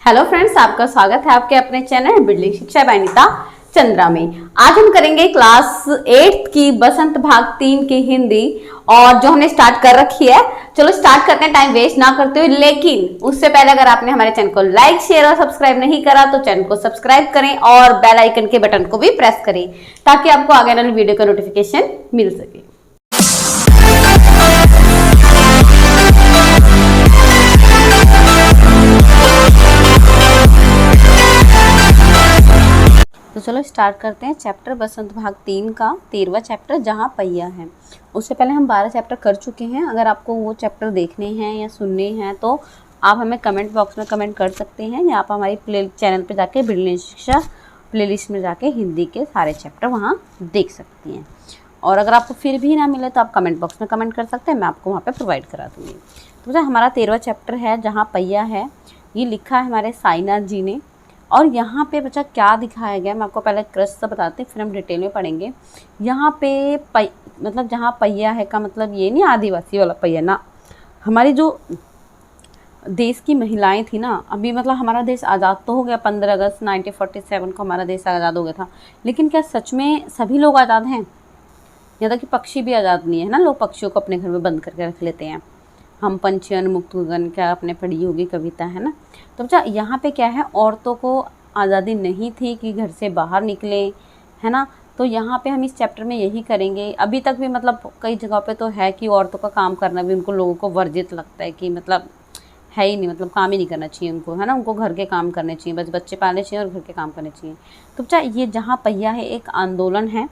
Hello friends, आपका स्वागत है आपके अपने चैनल बिल्डिंग शिक्षा बाय नीता चंद्रा में। आज हम करेंगे क्लास 8 की बसंत भाग 3 की हिंदी, और जो हमने स्टार्ट कर रखी है। चलो स्टार्ट करते हैं, टाइम वेस्ट ना करते हुए। लेकिन उससे पहले अगर आपने हमारे चैनल को लाइक, शेयर और सब्सक्राइब नहीं करा तो चैनल को सब्सक्राइब करें और बेल आइकन के बटन को भी प्रेस करें ताकि आपको आगे वाली वीडियो का नोटिफिकेशन मिल सके। तो चलो स्टार्ट करते हैं। चैप्टर बसंत भाग 3 का 13वां चैप्टर जहाँ पहिया है। उससे पहले हम 12 चैप्टर कर चुके हैं। अगर आपको वो चैप्टर देखने हैं या सुनने हैं तो आप हमें कमेंट बॉक्स में कमेंट कर सकते हैं, या आप हमारी चैनल पे जाके बिल्डिंग शिक्षा प्लेलिस्ट में जाके हिंदी के सारे चैप्टर वहाँ देख सकती हैं। और अगर आपको फिर भी ना मिले तो आप कमेंट बॉक्स में कमेंट कर सकते हैं, मैं आपको वहाँ पर प्रोवाइड करा दूँगी। तो जो हमारा 13वां चैप्टर है जहाँ पहिया है, ये लिखा है हमारे साईनाथ जी ने। और यहाँ पे बच्चा क्या दिखाया गया, मैं आपको पहले क्रश से बताती हूँ, फिर हम डिटेल में पढ़ेंगे। यहाँ पे मतलब जहाँ पहिया है का मतलब ये नहीं आदिवासी वाला पहिया ना। हमारी जो देश की महिलाएं थी ना, अभी मतलब हमारा देश आज़ाद तो हो गया, 15 अगस्त 1947 को हमारा देश आज़ाद हो गया था। लेकिन क्या सच में सभी लोग आज़ाद हैं? यहाँ तक कि पक्षी भी आज़ाद नहीं है ना। लोग पक्षियों को अपने घर में बंद करके रख लेते हैं। हम पंछियन मुक्त गगन, क्या आपने पढ़ी होगी कविता, है ना। तो बच्चा यहाँ पे क्या है, औरतों को आज़ादी नहीं थी कि घर से बाहर निकले, है ना। तो यहाँ पे हम इस चैप्टर में यही करेंगे। अभी तक भी मतलब कई जगह पे तो है कि औरतों का काम करना भी उनको लोगों को वर्जित लगता है, कि मतलब है ही नहीं, मतलब काम ही नहीं करना चाहिए उनको, है ना। उनको घर के काम करने चाहिए, बस बच्चे पालने चाहिए और घर के काम करने चाहिए। तो बच्चा ये जहाँ पहिया है एक आंदोलन है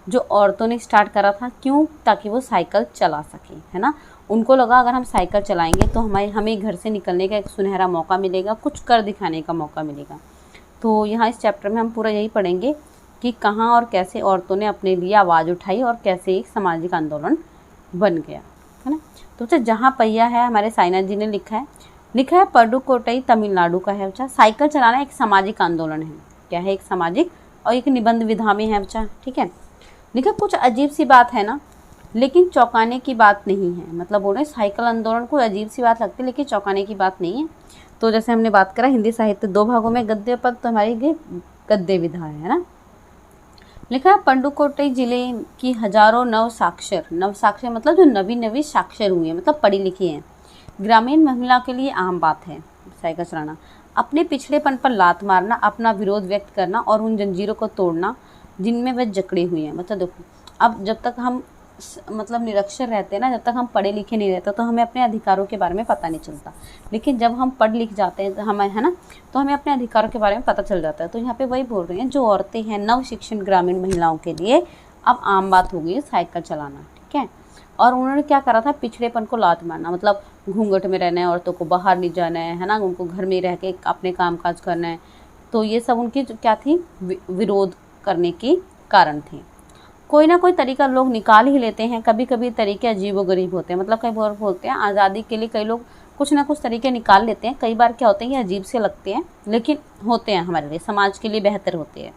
जो औरतों ने स्टार्ट करा था। क्यों? ताकि वो साइकिल चला सके, है ना। उनको लगा अगर हम साइकिल चलाएंगे तो हमें घर से निकलने का एक सुनहरा मौका मिलेगा, कुछ कर दिखाने का मौका मिलेगा। तो यहाँ इस चैप्टर में हम पूरा यही पढ़ेंगे कि कहाँ और कैसे औरतों ने अपने लिए आवाज़ उठाई और कैसे एक सामाजिक आंदोलन बन गया, है ना। तो बच्चा जहाँ पहिया है हमारे साईनाथ जी ने लिखा है पडुकोट्टई तमिलनाडु का है। बच्चा साइकिल चलाना एक सामाजिक आंदोलन है। क्या है? एक सामाजिक, और एक निबंध विधा में है बच्चा, ठीक है। लिखा कुछ अजीब सी बात है ना, लेकिन चौंकाने की बात नहीं है। मतलब बोल रहे साइकिल आंदोलन को अजीब सी बात लगती है, लेकिन चौंकाने की बात नहीं है। तो जैसे हमने बात करा हिंदी साहित्य 2 भागों में, गद्य पद तो हमारी गद्य विधा है ना। लिखा है पडुकोट्टई जिले की हजारों नव साक्षर मतलब जो नवी साक्षर हुई है, मतलब पढ़ी लिखी है, ग्रामीण महिला के लिए आम बात है साइकिल चलाना। अपने पिछड़ेपन पर लात मारना, अपना विरोध व्यक्त करना और उन जंजीरों को तोड़ना जिनमें वह जकड़ी हुई है। मतलब देखो, अब जब तक हम मतलब निरक्षर रहते हैं ना, जब तक हम पढ़े लिखे नहीं रहते तो हमें अपने अधिकारों के बारे में पता नहीं चलता। लेकिन जब हम पढ़ लिख जाते हैं तो हमें, है ना, तो हमें अपने अधिकारों के बारे में पता चल जाता है। तो यहाँ पे वही बोल रहे हैं, जो औरतें हैं नव शिक्षण ग्रामीण महिलाओं के लिए अब आम बात हो गई है साइकिल चलाना, ठीक है। और उन्होंने क्या करा था, पिछड़ेपन को लात मारना, मतलब घूंघट में रहना है, औरतों को बाहर नहीं जाना है ना, उनको घर में रह के अपने काम काज करना है। तो ये सब उनकी क्या थी, विरोध करने की कारण थी। कोई ना कोई तरीका लोग निकाल ही लेते हैं। कभी कभी तरीके अजीबोगरीब होते हैं। मतलब कई बार बोलते हैं आज़ादी के लिए कई लोग कुछ ना कुछ तरीके निकाल लेते हैं। कई बार क्या होते हैं, ये अजीब से लगते हैं लेकिन होते हैं हमारे लिए, समाज के लिए बेहतर होते हैं।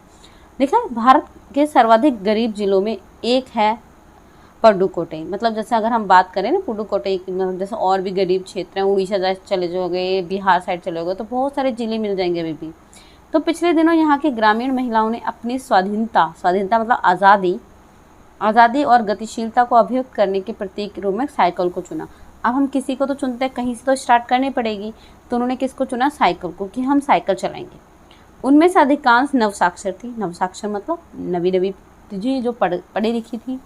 देखा, भारत के सर्वाधिक गरीब जिलों में एक है पडुकोट्टई। मतलब जैसे अगर हम बात करें ना पडुकोट्टई, मतलब जैसे और भी गरीब क्षेत्र हैं, उड़ीसा चले जाओगे, बिहार साइड चले जाओगे तो बहुत सारे ज़िले मिल जाएंगे अभी भी। तो पिछले दिनों यहाँ की ग्रामीण महिलाओं ने अपनी स्वाधीनता मतलब आज़ादी और गतिशीलता को अभिव्यक्त करने के प्रतीक के रूप में साइकिल को चुना। अब हम किसी को तो चुनते हैं, कहीं से तो स्टार्ट करनी पड़ेगी। तो उन्होंने किसको चुना? साइकिल को, कि हम साइकिल चलाएंगे। उनमें से अधिकांश नवसाक्षर थी। नवसाक्षर मतलब नवी जी जो पढ़ी लिखी थी।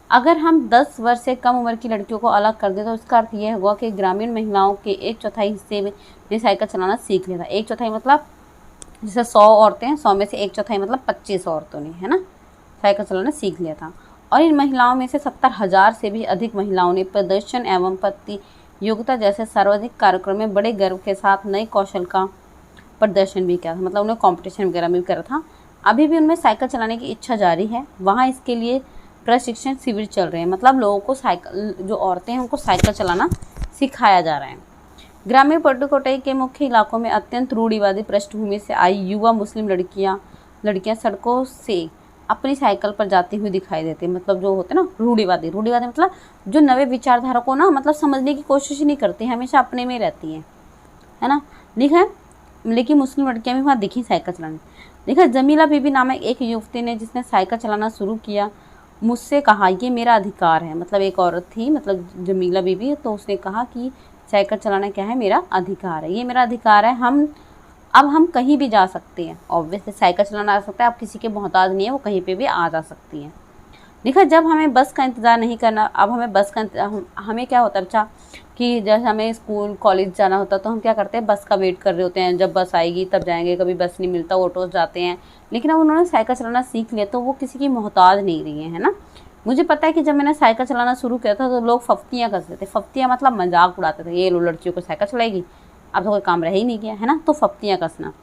अगर हम 10 वर्ष से कम उम्र की लड़कियों को अलग कर दें तो इसका अर्थ यह हुआ कि ग्रामीण महिलाओं के 1/4 हिस्से ने साइकिल चलाना सीख लिया था। 1/4 मतलब जैसे 100 औरतें हैं, 100 में से 1/4 मतलब 25 औरतों ने, है ना, साइकिल चलाना सीख लिया था। और इन महिलाओं में से 70,000 से भी अधिक महिलाओं ने प्रदर्शन एवं प्रतियोगिता जैसे सार्वजनिक कार्यक्रम में बड़े गर्व के साथ नए कौशल का प्रदर्शन भी किया था। मतलब उन्हें कॉम्पिटिशन वगैरह में भी करा था। अभी भी उनमें साइकिल चलाने की इच्छा जारी है। वहाँ इसके लिए प्रशिक्षण शिविर चल रहे हैं। मतलब लोगों को साइकिल, जो औरतें हैं उनको साइकिल चलाना सिखाया जा रहा है। ग्रामीण पडुकोट्टई के मुख्य इलाकों में अत्यंत रूढ़िवादी पृष्ठभूमि से आई युवा मुस्लिम लड़कियां सड़कों से अपनी साइकिल पर जाती हुई दिखाई देती है। मतलब जो होते हैं ना रूढ़िवादी मतलब जो नए विचारधारा को ना मतलब समझने की कोशिश ही नहीं करती, हमेशा अपने में रहती हैं, है ना। लिखा है लेकिन मुस्लिम लड़कियां भी वहाँ दिखी साइकिल चलाने। देखा, जमीला बीबी नामक एक युवती ने जिसने साइकिल चलाना शुरू किया, मुझसे कहा ये मेरा अधिकार है। मतलब एक औरत थी, मतलब जमीला बीबी, तो उसने कहा कि साइकिल चलाना क्या है, मेरा अधिकार है, ये मेरा अधिकार है। अब हम कहीं भी जा सकते हैं। ऑब्वियसली साइकिल चलाना आ सकता है, आप किसी के मोहताज नहीं है, वो कहीं पे भी आ जा सकती हैं। देखा, जब हमें बस का इंतज़ार नहीं करना, अब हमें बस का हमें क्या होता है बच्चा कि जैसे हमें स्कूल कॉलेज जाना होता तो हम क्या करते हैं, बस का वेट कर रहे होते हैं, जब बस आएगी तब जाएंगे, कभी बस नहीं मिलता ऑटोज जाते हैं। लेकिन अब उन्होंने साइकिल चलाना सीख लिया तो वो किसी की मोहताज नहीं रही है ना। मुझे पता है कि जब मैंने साइकिल चलाना शुरू किया था तो लोग फफ्तियाँ करते थे। फफ्तियाँ मतलब मजाक उड़ाते थे, ये लो लड़कियों को साइकिल चलाएगी, अब तो कोई काम रह ही नहीं गया है ना, तो फफ्तियाँ कसना।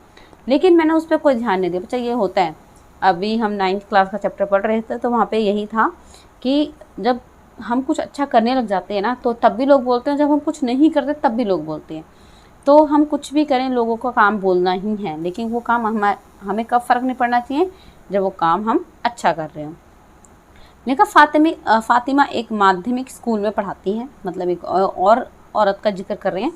लेकिन मैंने उस पर कोई ध्यान नहीं दिया। बच्चा ये होता है, अभी हम 9th क्लास का चैप्टर पढ़ रहे थे तो वहाँ पे यही था कि जब हम कुछ अच्छा करने लग जाते हैं ना तो तब भी लोग बोलते हैं, जब हम कुछ नहीं करते तब भी लोग बोलते हैं। तो हम कुछ भी करें, लोगों का काम बोलना ही है, लेकिन वो काम हमें कब फ़र्क नहीं पड़ना चाहिए, जब वो काम हम अच्छा कर रहे हो। लेकिन फ़ातिमा एक माध्यमिक स्कूल में पढ़ाती है। मतलब एक और औरत का जिक्र कर रहे हैं।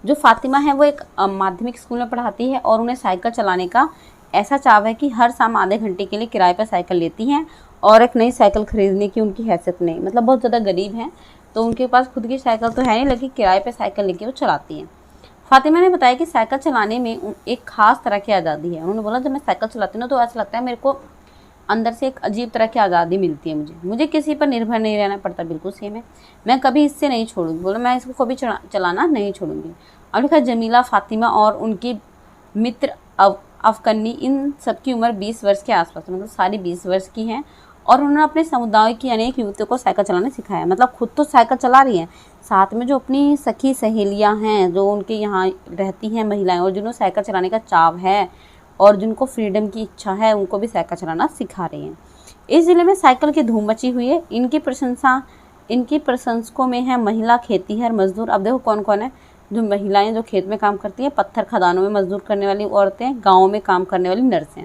जो फ़ातिमा है वो एक माध्यमिक स्कूल में पढ़ाती है और उन्हें साइकिल चलाने का ऐसा चाव है कि हर शाम आधे घंटे के लिए किराए पर साइकिल लेती हैं और एक नई साइकिल खरीदने की उनकी हैसियत नहीं। मतलब बहुत ज़्यादा गरीब हैं तो उनके पास खुद की साइकिल तो है नहीं, लेकिन किराए पर साइकिल लेके वो चलाती हैं। फ़ातिमा ने बताया कि साइकिल चलाने में एक ख़ास तरह की आज़ादी है। उन्होंने बोला, जब मैं साइकिल चलाती हूँ ना तो ऐसा लगता है मेरे को अंदर से एक अजीब तरह की आज़ादी मिलती है। मुझे किसी पर निर्भर नहीं रहना पड़ता। बिल्कुल सेम है, मैं कभी इससे नहीं छोड़ूंगी। बोला, मैं इसको कभी चलाना नहीं छोड़ूंगी। और लिखा, जमीला, फ़ातिमा और उनकी मित्र अफकन्नी, इन सबकी उम्र 20 वर्ष के आसपास, मतलब सारी 20 वर्ष की हैं। और उन्होंने अपने समुदाय की अनेक युवतियों को साइकिल चलाना सिखाया। मतलब खुद तो साइकिल चला रही हैं, साथ में जो अपनी सखी सहेलियां हैं, जो उनके यहाँ रहती हैं महिलाएं और जिन्होंने साइकिल चलाने का चाव है और जिनको फ्रीडम की इच्छा है, उनको भी साइकिल चलाना सिखा रही हैं। इस ज़िले में साइकिल की धूम मची हुई है। इनकी प्रशंसकों में है महिला खेतीहर मजदूर। अब देखो कौन कौन है, जो महिलाएं जो खेत में काम करती हैं, पत्थर खदानों में मजदूर करने वाली औरतें, गाँव में काम करने वाली नर्सें,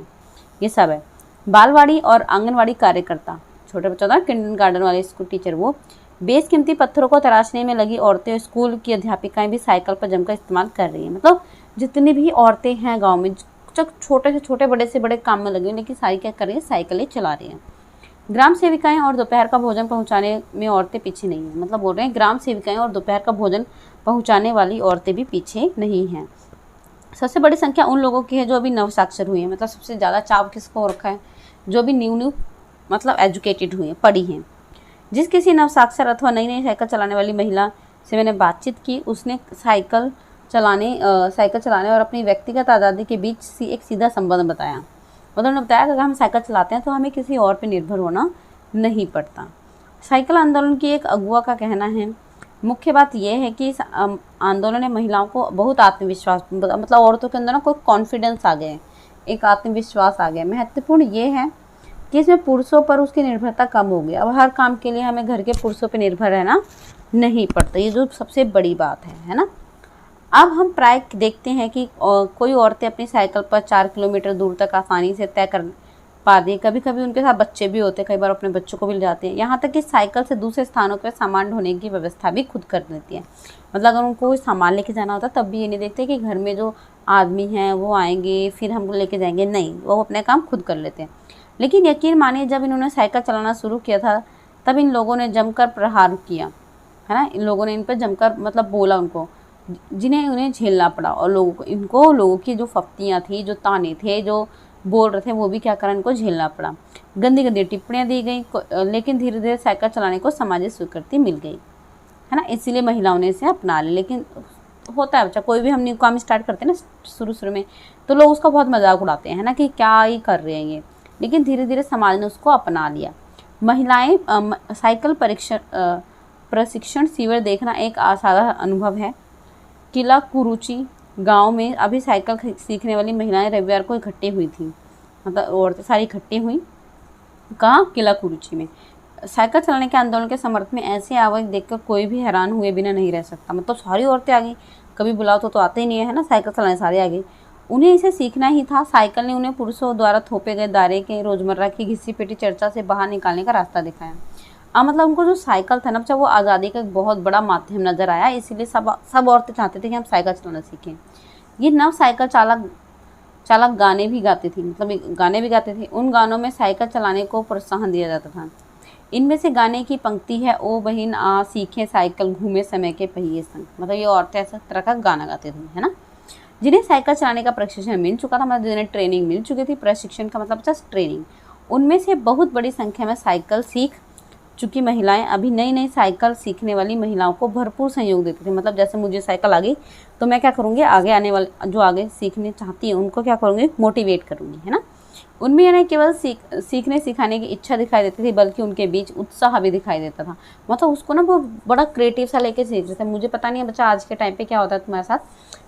ये सब है। बालवाड़ी और आंगनवाड़ी कार्यकर्ता, छोटे बच्चों का किंडरगार्टन वाले स्कूल टीचर, वो बेशकीमती पत्थरों को तराशने में लगी औरतें, स्कूल की अध्यापिकाएं भी साइकिल पर जमकर इस्तेमाल कर रही हैं। मतलब जितनी भी औरतें हैं गांव में, छोटे से छोटे, बड़े से बड़े काम में लगी हुई, लेकिन सारी क्या कर रही है, साइकिलें चला रही हैं। ग्राम सेविकाएं और दोपहर का भोजन पहुंचाने में औरतें पीछे नहीं हैं। मतलब बोल रहे हैं ग्राम सेविकाएं और दोपहर का भोजन पहुंचाने वाली औरतें भी पीछे नहीं हैं। सबसे बड़ी संख्या उन लोगों की है जो अभी नवसाक्षर हुए हैं। मतलब सबसे ज़्यादा चाव किसको हो रखा है, जो भी न्यू मतलब एजुकेटेड हुई हैं, पढ़ी हैं। जिस किसी नवसाक्षर अथवा नई नई साइकिल चलाने वाली महिला से मैंने बातचीत की, उसने साइकिल चलाने और अपनी व्यक्तिगत आज़ादी के बीच एक सीधा संबंध बताया। मतलब उन्होंने बताया कि अगर हम साइकिल चलाते हैं तो हमें किसी और पर निर्भर होना नहीं पड़ता। साइकिल आंदोलन की एक अगुआ का कहना है, मुख्य बात यह है कि इस आंदोलन ने महिलाओं को बहुत आत्मविश्वास, मतलब औरतों के अंदर ना कोई कॉन्फिडेंस आ गया, एक आत्मविश्वास आ गया। महत्वपूर्ण ये है कि इसमें पुरुषों पर उसकी निर्भरता कम हो गई। अब हर काम के लिए हमें घर के पुरुषों पर निर्भर रहना नहीं पड़ता, ये जो सबसे बड़ी बात है ना। अब हम प्राय देखते हैं कि कोई औरतें अपनी साइकिल पर 4 किलोमीटर दूर तक आसानी से तय कर पा दी। कभी कभी उनके साथ बच्चे भी होते हैं, कई बार अपने बच्चों को भी ले जाते हैं। यहाँ तक कि साइकिल से दूसरे स्थानों पर सामान ढोने की व्यवस्था भी खुद कर देती है। मतलब अगर उनको सामान लेके जाना होता तब भी ये नहीं देखते कि घर में जो आदमी हैं वो आएंगे फिर हमको लेके जाएंगे, नहीं, वो अपने काम खुद कर लेते हैं। लेकिन यकीन मानिए, जब इन्होंने साइकिल चलाना शुरू किया था तब इन लोगों ने जमकर प्रहार किया, है ना। इन लोगों ने इन पर जमकर मतलब बोला उनको, जिन्हें उन्हें झेलना पड़ा। और लोगों की जो फफ्तियाँ थी, जो ताने थे, जो बोल रहे थे, वो भी क्या करा, इनको झेलना पड़ा। गंदी गंदी टिप्पणियाँ दी गई, लेकिन धीरे धीरे साइकिल चलाने को सामाजिक स्वीकृति मिल गई, है ना। इसीलिए महिलाओं ने इसे अपना लिया। लेकिन होता है बच्चा, कोई भी हम न्यू काम स्टार्ट करते हैं ना शुरू में, तो लोग उसका बहुत मजाक उड़ाते हैं, है ना, कि क्या ही कर रहे हैं ये। लेकिन धीरे धीरे समाज ने उसको अपना लिया। महिलाएं साइकिल प्रशिक्षण शिविर देखना एक असाधारण अनुभव है। किला कुरुचि गांव में अभी साइकिल सीखने वाली महिलाएं रविवार को इकट्ठी हुई थी। मतलब औरतें सारी इकट्ठी हुई, कहाँ, किला कुरुचि में। साइकिल चलाने के आंदोलन के समर्थन में ऐसे आवाज़ देखकर कोई भी हैरान हुए बिना नहीं रह सकता। मतलब सारी औरतें आ गई, कभी बुलाओ तो आते ही नहीं है ना, साइकिल चलाने सारे आ गई। उन्हें इसे सीखना ही था। साइकिल ने उन्हें पुरुषों द्वारा थोपे गए दायरे के रोजमर्रा की घिसी पिटी चर्चा से बाहर निकालने का रास्ता दिखाया। अब मतलब उनको जो साइकिल था ना बच्चा, वो आज़ादी का एक बहुत बड़ा माध्यम नज़र आया। इसीलिए सब औरतें चाहते थे कि हम साइकिल चलाना सीखें। ये नव साइकिल चालक गाने भी गाते थे, मतलब गाने भी गाते थे। उन गानों में साइकिल चलाने को प्रोत्साहन दिया जाता था। इनमें से गाने की पंक्ति है, ओ बहिन आ सीखे साइकिल घूमे समय के पहिए संग। मतलब ये औरतें ऐसा तरह का गाना गाते थे, है ना। जिन्हें साइकिल चलाने का प्रशिक्षण मिल चुका था, मतलब जिन्हें ट्रेनिंग मिल चुकी थी, प्रशिक्षण का मतलब जस्ट ट्रेनिंग, उनमें से बहुत बड़ी संख्या में साइकिल सीख चूँकि महिलाएं अभी नई नई साइकिल सीखने वाली महिलाओं को भरपूर सहयोग देती थी। मतलब जैसे मुझे साइकिल आ गई तो मैं क्या करूँगी, आगे आने वाले जो आगे सीखने चाहती है उनको क्या करूँगी, मोटिवेट करूँगी, है ना। उनमें न केवल सीखने सिखाने की इच्छा दिखाई देती थी, बल्कि उनके बीच उत्साह भी दिखाई देता था। मतलब उसको ना वो बड़ा क्रिएटिव सा लेके सीख रहे थे। मुझे पता नहीं है बच्चा आज के टाइम पे क्या होता है तुम्हारे साथ,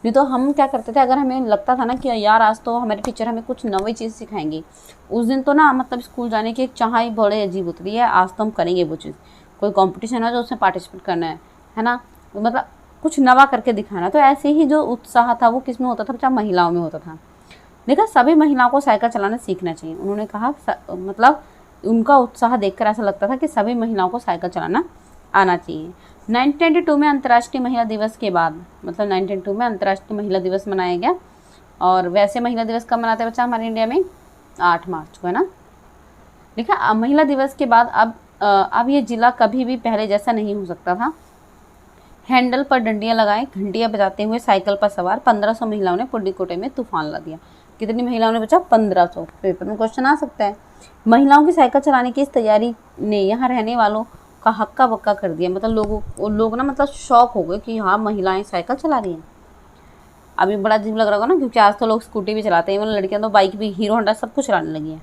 नहीं तो हम क्या करते थे, अगर हमें लगता था ना कि यार आज तो हमारे टीचर हमें कुछ नई चीज़ सिखाएंगे, उस दिन तो ना मतलब स्कूल जाने की एक चाह ही बड़े अजीब होती है, आज तो हम करेंगे वो चीज़, कोई कॉम्पिटिशन है तो उसमें पार्टिसिपेट करना है ना, मतलब कुछ नवा करके दिखाना। तो ऐसे ही जो उत्साह था वो किस में होता था, बच्चा महिलाओं में होता था। देखा, सभी महिलाओं को साइकिल चलाना सीखना चाहिए। उन्होंने कहा मतलब उनका उत्साह देखकर ऐसा लगता था कि सभी महिलाओं को साइकिल चलाना आना चाहिए। 1992 में अंतर्राष्ट्रीय महिला दिवस के बाद, मतलब 1992 में अंतर्राष्ट्रीय महिला दिवस मनाया गया। और वैसे महिला दिवस कब मनाते हैं बच्चा हमारे इंडिया में, 8 मार्च को, है ना। देखा, महिला दिवस के बाद अब ये जिला कभी भी पहले जैसा नहीं हो सकता था। हैंडल पर डंडियां लगाए, घंटियां बजाते हुए साइकिल पर सवार 1500 महिलाओं ने पुडुकोट्टई में तूफान ला दिया। कितनी महिलाओं ने बचा, 1500। पेपर में क्वेश्चन आ सकता है। महिलाओं की साइकिल चलाने की इस तैयारी ने यहाँ रहने वालों का हक्का बक्का कर दिया। मतलब लोग ना मतलब शौक हो गए कि हाँ महिलाएं साइकिल चला रही हैं। अभी बड़ा अजीब लग रहा होगा ना, क्योंकि आज तो लोग स्कूटी भी चलाते हैं, मतलब लड़कियां तो बाइक भी, हीरो होंडा सब कुछ चलाने लगी हैं।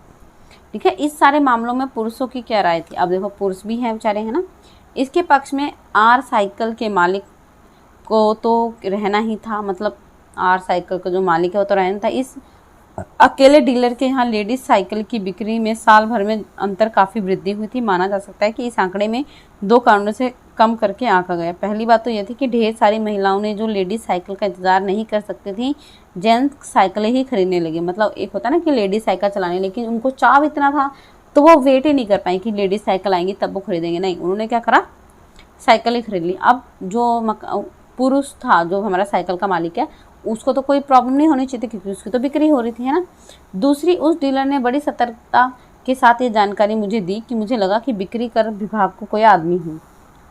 ठीक है, इस सारे मामलों में पुरुषों की क्या राय थी। अब देखो पुरुष भी हैं बेचारे, है ना। इसके पक्ष में आर साइकिल के मालिक को तो रहना ही था, मतलब आर साइकिल का जो मालिक है वो तो रहना था। इस अकेले डीलर के यहाँ लेडीज साइकिल की बिक्री में साल भर में अंतर काफ़ी वृद्धि हुई थी। माना जा सकता है कि इस आंकड़े में 2 कारणों से कम करके आंका गया। पहली बात तो यह थी कि ढेर सारी महिलाओं ने जो लेडीज साइकिल का इंतजार नहीं कर सकती थी, जेंट्स साइकिलें ही खरीदने लगे। मतलब एक होता ना कि लेडीज साइकिल चलाने, लेकिन उनको चाव इतना था तो वो वेट ही नहीं कर पाई कि लेडीज साइकिल आएंगी तब वो खरीदेंगे। नहीं, उन्होंने क्या करा, साइकिल ही खरीद ली। अब जो पुरुष था, जो हमारा साइकिल का मालिक है, उसको तो कोई प्रॉब्लम नहीं होनी चाहिए थी क्योंकि उसकी तो बिक्री हो रही थी, है ना। दूसरी, उस डीलर ने बड़ी सतर्कता के साथ ये जानकारी मुझे दी कि मुझे लगा कि बिक्री कर विभाग को कोई आदमी हूँ,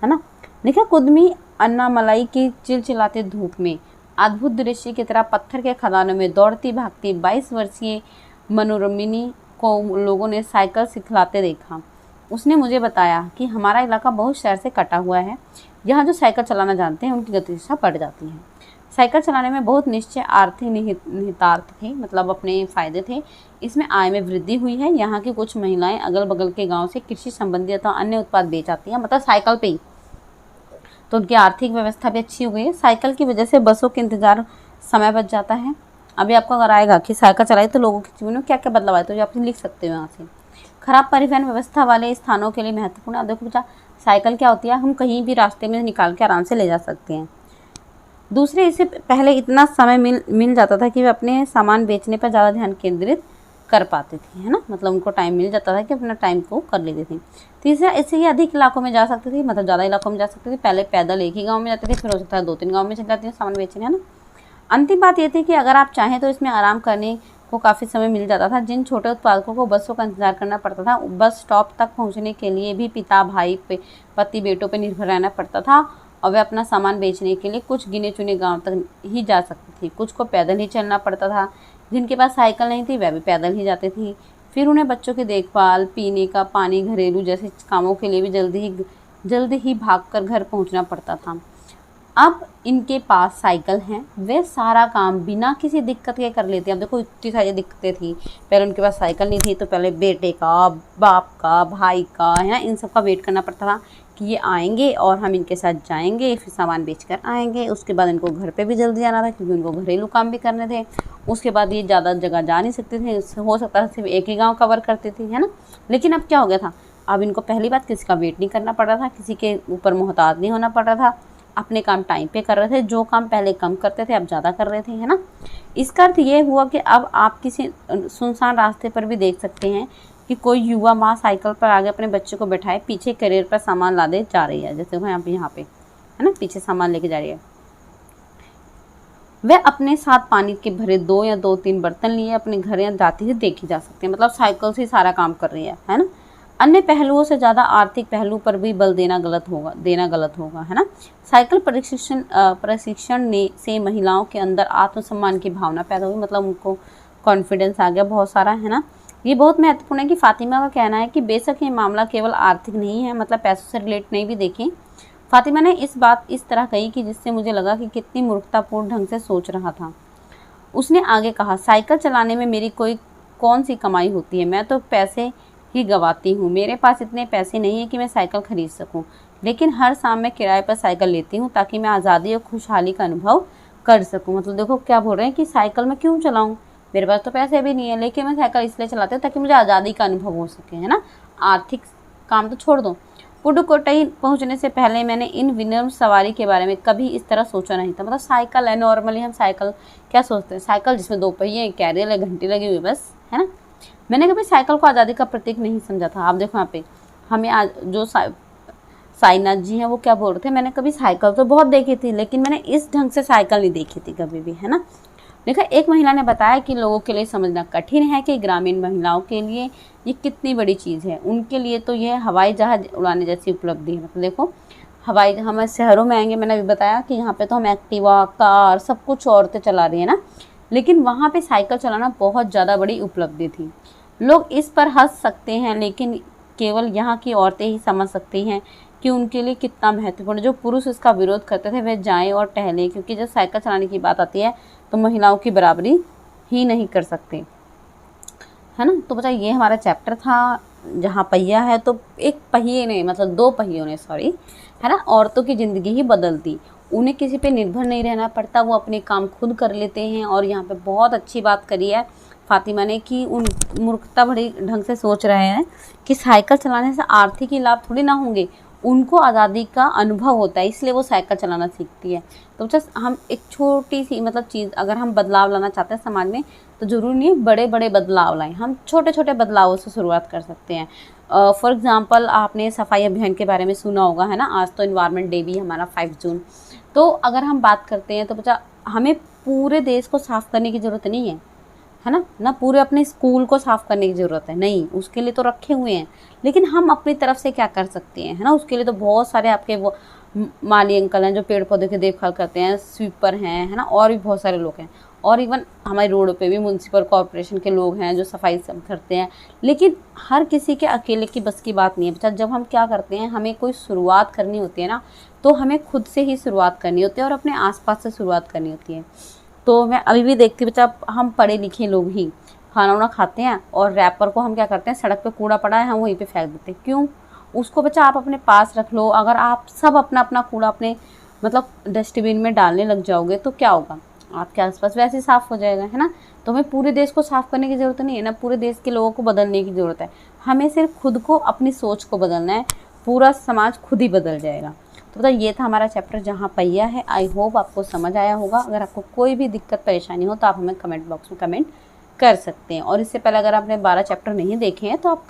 है ना। देखा, कुदमी अन्नामलाई की चिलचिलाते धूप में अद्भुत दृश्य की तरह पत्थर के खदानों में दौड़ती भागती 22 वर्षीय मनोरमिनी को लोगों ने साइकिल सिखलाते देखा। उसने मुझे बताया कि हमारा इलाका बहुत शहर से कटा हुआ है, यहाँ जो साइकिल चलाना जानते हैं उनकी गतिशीलता बढ़ जाती है। साइकिल चलाने में बहुत निश्चय आर्थिक निहितार्थ थे, मतलब अपने फ़ायदे थे। इसमें आय में वृद्धि हुई है। यहाँ की कुछ महिलाएं अगल बगल के गांव से कृषि संबंधी अथवा अन्य उत्पाद बेच आती हैं, मतलब साइकिल पे ही, तो उनकी आर्थिक व्यवस्था भी अच्छी हो गई है। साइकिल की वजह से बसों के इंतजार समय बच जाता है। अभी आपको अगर आएगा कि साइकिल चलाई तो लोगों के जीवन में क्या क्या बदलाव आए, तो आप लिख सकते हो यहाँ से। खराब परिवहन व्यवस्था वाले स्थानों के लिए महत्वपूर्ण। अब देखो बेटा, साइकिल क्या होती है, हम कहीं भी रास्ते में निकाल के आराम से ले जा सकते हैं। दूसरे, इससे पहले इतना समय मिल जाता था कि वे अपने सामान बेचने पर ज़्यादा ध्यान केंद्रित कर पाते थे, है ना। मतलब उनको टाइम मिल जाता था कि अपना टाइम को कर लेते थे। तीसरा, इससे ही अधिक इलाकों में जा सकते थे, मतलब ज़्यादा इलाकों में जा सकते थे। पहले पैदल एक ही गाँव में जाते थे, फिर हो सकता है 2-3 गाँव में चले जाते थे सामान बेचने, है ना। अंतिम बात ये थी कि अगर आप चाहें तो इसमें आराम करने को काफ़ी समय मिल जाता था। जिन छोटे उत्पादकों को बसों का इंतजार करना पड़ता था, बस स्टॉप तक पहुंचने के लिए भी पिता भाई पति बेटों पर निर्भर रहना पड़ता था, और वे अपना सामान बेचने के लिए कुछ गिने चुने गांव तक ही जा सकती थी। कुछ को पैदल ही चलना पड़ता था। जिनके पास साइकिल नहीं थी वह भी पैदल ही जाते थे। फिर उन्हें बच्चों की देखभाल, पीने का पानी, घरेलू जैसे कामों के लिए भी जल्दी ही भागकर घर पहुंचना पड़ता था। अब इनके पास साइकिल हैं, वे सारा काम बिना किसी दिक्कत के कर लेते हैं। अब देखो इतनी सारी दिक्कतें थी, पहले उनके पास साइकिल नहीं थी तो पहले बेटे का, बाप का, भाई का, है ना, इन सब का वेट करना पड़ता था कि ये आएंगे और हम इनके साथ जाएंगे, फिर सामान बेचकर आएंगे। उसके बाद इनको घर पे भी जल्दी आना था क्योंकि उनको घरेलू काम भी करने थे। उसके बाद ये ज़्यादा जगह जा नहीं सकते थे, हो सकता था सिर्फ एक ही गाँव कवर करते थे, है ना। लेकिन अब क्या हो गया था, अब इनको पहली बात किसी का वेट नहीं करना पड़ रहा था, किसी के ऊपर मोहताज नहीं होना पड़ रहा था, अपने काम टाइम पे कर रहे थे। जो काम पहले कम करते थे अब ज़्यादा कर रहे थे, है ना। इसका अर्थ ये हुआ कि अब आप किसी सुनसान रास्ते पर भी देख सकते हैं कि कोई युवा माँ साइकिल पर आगे अपने बच्चे को बैठाए पीछे करियर पर सामान लादे जा रही है। जैसे वो यहाँ पे है ना, पीछे सामान लेके जा रही है। वह अपने साथ पानी के भरे 2 या 2-3 बर्तन लिए अपने घर या जाती हुई देखी जा सकती है। मतलब साइकिल से सारा काम कर रही है ना। अन्य पहलुओं से ज़्यादा आर्थिक पहलू पर भी बल देना गलत होगा, है ना। साइकिल प्रशिक्षण ने से महिलाओं के अंदर आत्मसम्मान की भावना पैदा हुई, मतलब उनको कॉन्फिडेंस आ गया बहुत सारा, है ना। ये बहुत महत्वपूर्ण है कि फातिमा का कहना है कि बेशक ये मामला केवल आर्थिक नहीं है, मतलब पैसों से रिलेट नहीं भी देखें। फातिमा ने इस बात इस तरह कही कि जिससे मुझे लगा कि कितनी मूर्खतापूर्ण ढंग से सोच रहा था। उसने आगे कहा, साइकिल चलाने में मेरी कौन सी कमाई होती है, मैं तो पैसे ही गवाती हूँ। मेरे पास इतने पैसे नहीं है कि मैं साइकिल खरीद सकूँ, लेकिन हर शाम मैं किराए पर साइकिल लेती हूँ ताकि मैं आज़ादी और खुशहाली का अनुभव कर सकूँ। मतलब देखो क्या बोल रहे हैं कि साइकिल मैं क्यों चलाऊँ, मेरे पास तो पैसे भी नहीं है, लेकिन मैं साइकिल इसलिए चलाती हूँ ताकि मुझे आज़ादी का अनुभव हो सके, है ना। आर्थिक काम तो छोड़ दो। पुडुकोट्टई पहुंचने से पहले मैंने इन विनम्र सवारी के बारे में कभी इस तरह सोचा नहीं था। मतलब साइकिल है, नॉर्मली हम साइकिल क्या सोचते हैं, साइकिल जिसमें 2 पहिए, कैरियर है, घंटी लगी हुई, बस, है ना। मैंने कभी साइकिल को आज़ादी का प्रतीक नहीं समझा था। आप देखो यहाँ पे हमें आज जो साईनाथ जी हैं वो क्या बोल रहे थे, मैंने कभी साइकिल तो बहुत देखी थी, लेकिन मैंने इस ढंग से साइकिल नहीं देखी थी कभी भी, है ना। देखा, एक महिला ने बताया कि लोगों के लिए समझना कठिन है कि ग्रामीण महिलाओं के लिए ये कितनी बड़ी चीज़ है। उनके लिए तो यह हवाई जहाज़ उड़ाने जैसी उपलब्धि है। मतलब देखो, हम शहरों में आएंगे, मैंने अभी बताया कि यहाँ पे तो हम एक्टिवा, कार, सब कुछ औरतें चला रही है ना, लेकिन वहाँ पे साइकिल चलाना बहुत ज़्यादा बड़ी उपलब्धि थी। लोग इस पर हंस सकते हैं, लेकिन केवल यहाँ की औरतें ही समझ सकती हैं कि उनके लिए कितना महत्वपूर्ण है। जो पुरुष इसका विरोध करते थे वे जाएं और टहलें, क्योंकि जब साइकिल चलाने की बात आती है तो महिलाओं की बराबरी ही नहीं कर सकते, है ना। तो बच्चा ये हमारा चैप्टर था जहाँ पहिया है, तो एक पहिए ने, मतलब 2 पहियों ने, सॉरी, है ना, औरतों की ज़िंदगी ही बदल दी। उन्हें किसी पे निर्भर नहीं रहना पड़ता, वो अपने काम खुद कर लेते हैं। और यहाँ पे बहुत अच्छी बात करी है फातिमा ने कि उन मूर्खता भरी ढंग से सोच रहे हैं कि साइकिल चलाने से आर्थिक ही लाभ थोड़ी ना होंगे, उनको आज़ादी का अनुभव होता है, इसलिए वो साइकिल चलाना सीखती है। तो जस्ट हम एक छोटी सी मतलब चीज़, अगर हम बदलाव लाना चाहते हैं समाज में, तो ज़रूरी नहीं है बड़े बड़े बदलाव लाएं, हम छोटे छोटे बदलावों से शुरुआत कर सकते हैं। फॉर एग्ज़ाम्पल आपने सफाई अभियान के बारे में सुना होगा, है ना। आज तो इन्वायरमेंट डे भी हमारा 5 जून। तो अगर हम बात करते हैं तो बच्चा हमें पूरे देश को साफ़ करने की ज़रूरत नहीं है ना, ना पूरे अपने स्कूल को साफ़ करने की ज़रूरत है, नहीं, उसके लिए तो रखे हुए हैं। लेकिन हम अपनी तरफ से क्या कर सकते हैं, है ना। उसके लिए तो बहुत सारे आपके वो माली अंकल हैं जो पेड़ पौधे की देखभाल करते हैं, स्वीपर हैं, है ना, और भी बहुत सारे लोग हैं। और इवन हमारी रोड पे भी म्यूनसिपल कॉरपोरेशन के लोग हैं जो सफाई सब करते हैं। लेकिन हर किसी के अकेले की बस की बात नहीं है बच्चा। जब हम क्या करते हैं, हमें कोई शुरुआत करनी होती है ना, तो हमें खुद से ही शुरुआत करनी होती है और अपने आसपास से शुरुआत करनी होती है। तो मैं अभी भी देखती बच्चा, हम पढ़े लिखे लोग ही खाना वाना खाते हैं और रैपर को हम क्या करते हैं, सड़क पे कूड़ा पड़ा है हम वहीं पे फेंक देते हैं। क्यों? उसको बच्चा आप अपने पास रख लो। अगर आप सब अपना अपना कूड़ा अपने मतलब डस्टबिन में डालने लग जाओगे तो क्या होगा, आपके आसपास वैसे ही साफ़ हो जाएगा, है ना। तो हमें पूरे देश को साफ़ करने की ज़रूरत नहीं है ना, पूरे देश के लोगों को बदलने की ज़रूरत है। हमें सिर्फ खुद को, अपनी सोच को बदलना है, पूरा समाज खुद ही बदल जाएगा। तो मतलब ये था हमारा चैप्टर जहाँ पहिया है। आई होप आपको समझ आया होगा। अगर आपको कोई भी दिक्कत परेशानी हो तो आप हमें कमेंट बॉक्स में कमेंट कर सकते हैं। और इससे पहले अगर आपने 12 चैप्टर नहीं देखे हैं तो आप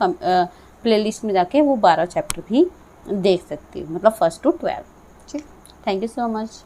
प्लेलिस्ट में जाके वो 12 चैप्टर भी देख सकते हो, मतलब 1 to 12। ठीक, थैंक यू सो मच।